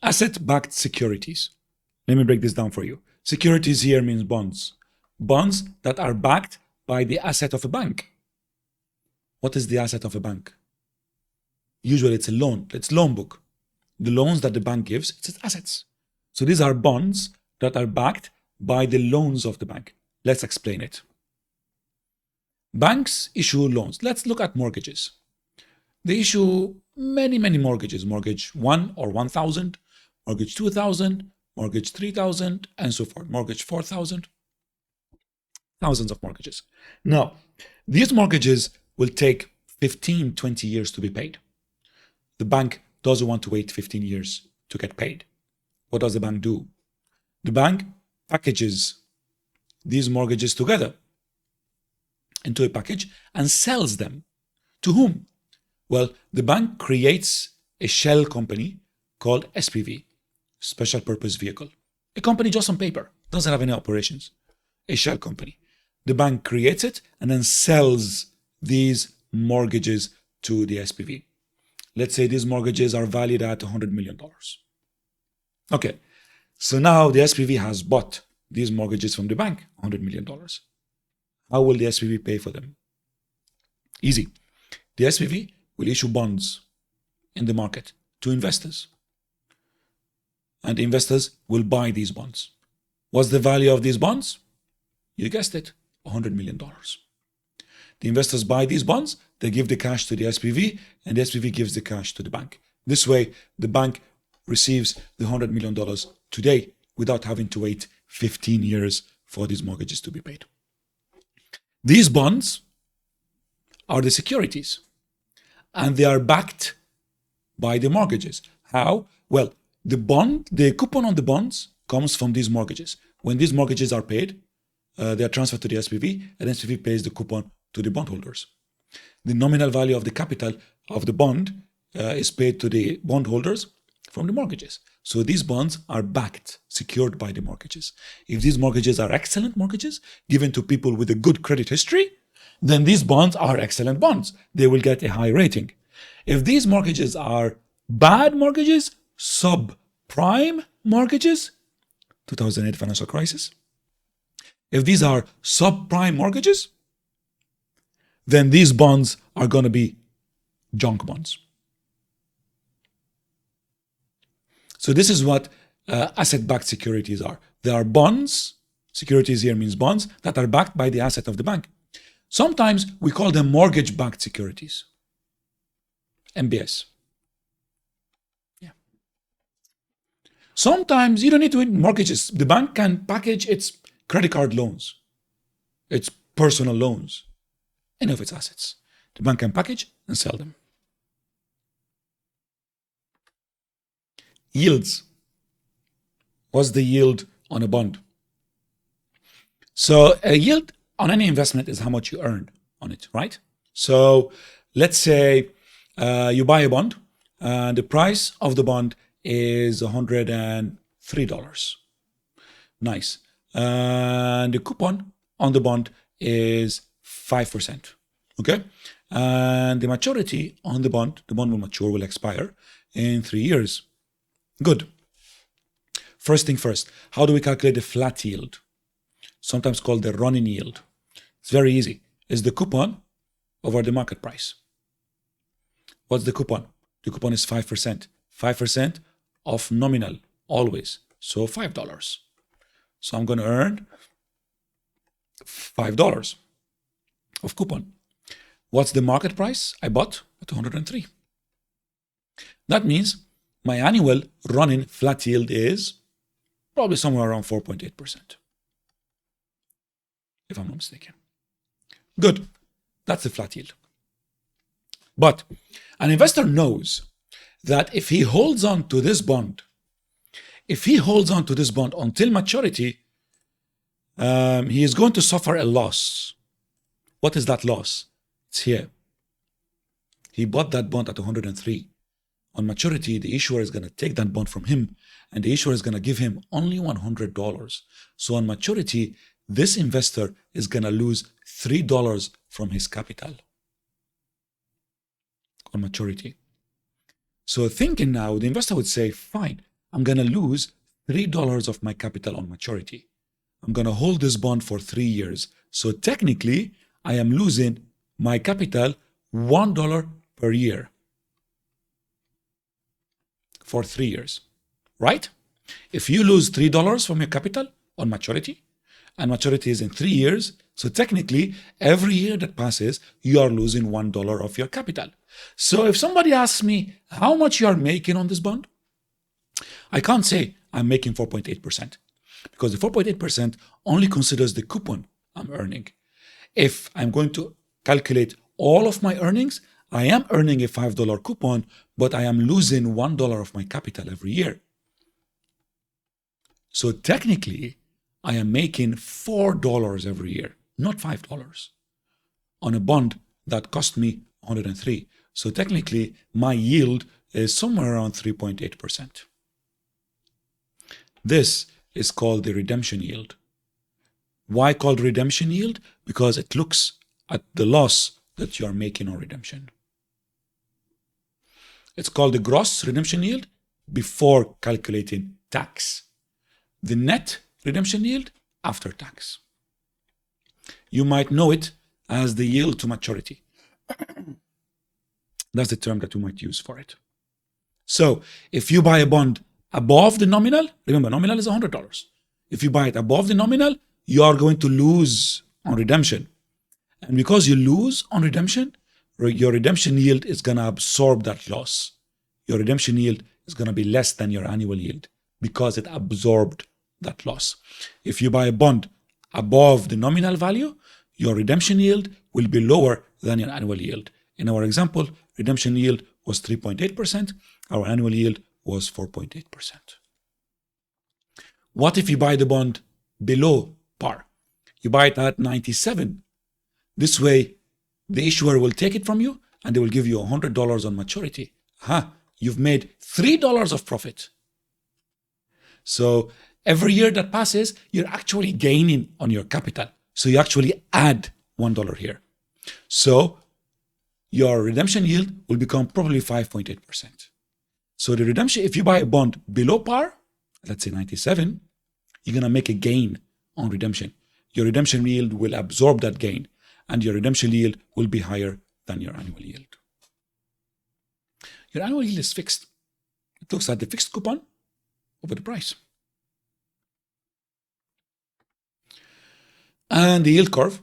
Asset-backed securities. Let me break this down for you. Securities here means bonds. Bonds that are backed by the asset of a bank. What is the asset of a bank? Usually it's a loan. It's loan book. The loans that the bank gives, it's its assets. So these are bonds that are backed by the loans of the bank. Let's explain it. Banks issue loans. Let's look at mortgages. They issue many mortgages. Mortgage 1 or 1,000, mortgage 2,000, mortgage 3,000, and so forth. Mortgage 4,000. Thousands of mortgages. Now, these mortgages will take 15, 20 years to be paid. The bank doesn't want to wait 15 years to get paid. What does the bank do? The bank packages these mortgages together into a package and sells them. To whom? Well, the bank creates a shell company called SPV, Special Purpose Vehicle. A company just on paper, doesn't have any operations. A shell company. The bank creates it and then sells these mortgages to the SPV. Let's say these mortgages are valued at $100 million. Okay, so now the SPV has bought these mortgages from the bank, $100 million. How will the SPV pay for them? Easy. The SPV will issue bonds in the market to investors. And the investors will buy these bonds. What's the value of these bonds? You guessed it, $100 million. The investors buy these bonds, they give the cash to the SPV, and the SPV gives the cash to the bank. This way, the bank receives the $100 million today without having to wait 15 years for these mortgages to be paid. These bonds are the securities, and they are backed by the mortgages. How? Well, the coupon on the bonds comes from these mortgages. When these mortgages are paid, they are transferred to the SPV, and SPV pays the coupon to the bondholders. The nominal value of the capital of the bond is paid to the bondholders from the mortgages. So these bonds are backed, secured by the mortgages. If these mortgages are excellent mortgages, given to people with a good credit history, then these bonds are excellent bonds. They will get a high rating. If these mortgages are bad mortgages, subprime mortgages, 2008 financial crisis, if these are subprime mortgages, then these bonds are going to be junk bonds. So this is what asset-backed securities are. They are bonds, securities here means bonds, that are backed by the asset of the bank. Sometimes we call them mortgage-backed securities, MBS. Yeah. Sometimes you don't need to mortgages. The bank can package its credit card loans, its personal loans, any of its assets. The bank can package and sell them. Yields. What's the yield on a bond? So a yield on any investment is how much you earn on it, right? So let's say you buy a bond and the price of the bond is $103. Nice. And the coupon on the bond is 5%. Okay? And the maturity on the bond will mature, will expire in 3 years. Good. First thing first, how do we calculate the flat yield? Sometimes called the running yield. It's very easy. It's the coupon over the market price. What's the coupon? The coupon is 5%. 5% of nominal, always. So $5. So I'm going to earn $5 of coupon. What's the market price? I bought at 103. That means my annual running flat yield is probably somewhere around 4.8%, if I'm not mistaken. Good. That's the flat yield. But an investor knows that if he holds on to this bond, until maturity, he is going to suffer a loss. What is that loss? It's here. He bought that bond at 103. On maturity, the issuer is going to take that bond from him, and the issuer is going to give him only $100. So on maturity, this investor is going to lose $3 from his capital on maturity. So thinking now, the investor would say, fine, I'm going to lose $3 of my capital on maturity. I'm going to hold this bond for 3 years. So technically, I am losing my capital $1 per year for 3 years, right? If you lose $3 from your capital on maturity, and maturity is in 3 years, so technically, every year that passes, you are losing $1 of your capital. So if somebody asks me how much you are making on this bond, I can't say I'm making 4.8% because the 4.8% only considers the coupon I'm earning. If I'm going to calculate all of my earnings, I am earning a $5 coupon, but I am losing $1 of my capital every year. So technically, I am making $4 every year, not $5, on a bond that cost me 103. So technically, my yield is somewhere around 3.8%. This is called the redemption yield. Why called redemption yield? Because it looks at the loss that you are making on redemption. It's called the gross redemption yield before calculating tax. The net redemption yield after tax. You might know it as the yield to maturity. That's the term that we might use for it. So if you buy a bond above the nominal, remember nominal is $100. If you buy it above the nominal, you are going to lose on redemption. And because you lose on redemption, your redemption yield is going to absorb that loss. Your redemption yield is going to be less than your annual yield because it absorbed that loss. If you buy a bond above the nominal value, your redemption yield will be lower than your annual yield. In our example, redemption yield was 3.8%. Our annual yield was 4.8%. What if you buy the bond below par? You buy it at 97. This way, the issuer will take it from you and they will give you $100 on maturity. You've made $3 of profit. So every year that passes, you're actually gaining on your capital. So you actually add $1 here. So your redemption yield will become probably 5.8%. So the redemption, if you buy a bond below par, let's say 97, you're going to make a gain on redemption. Your redemption yield will absorb that gain, and your redemption yield will be higher than your annual yield. Your annual yield is fixed. It looks at the fixed coupon over the price. And the yield curve,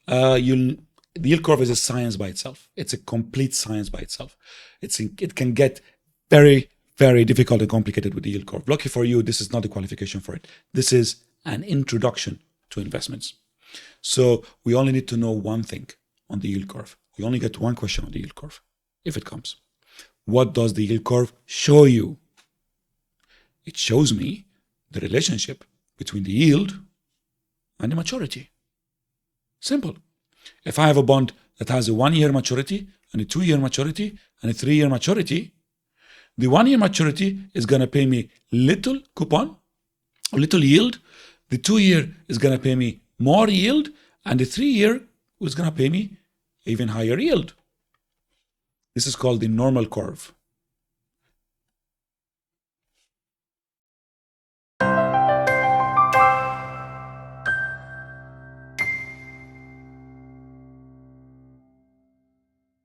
the yield curve is a science by itself. It's a complete science by itself. It can get very, very difficult and complicated with the yield curve. Lucky for you, this is not a qualification for it. This is an introduction to investments. So we only need to know one thing on the yield curve. We only get one question on the yield curve, if it comes. What does the yield curve show you? It shows me the relationship between the yield and the maturity. Simple. If I have a bond that has a 1-year maturity and a 2-year maturity and a 3-year maturity, the 1-year maturity is going to pay me little coupon, little yield. The 2-year is going to pay me more yield, and the 3-year is going to pay me even higher yield. This is called the normal curve.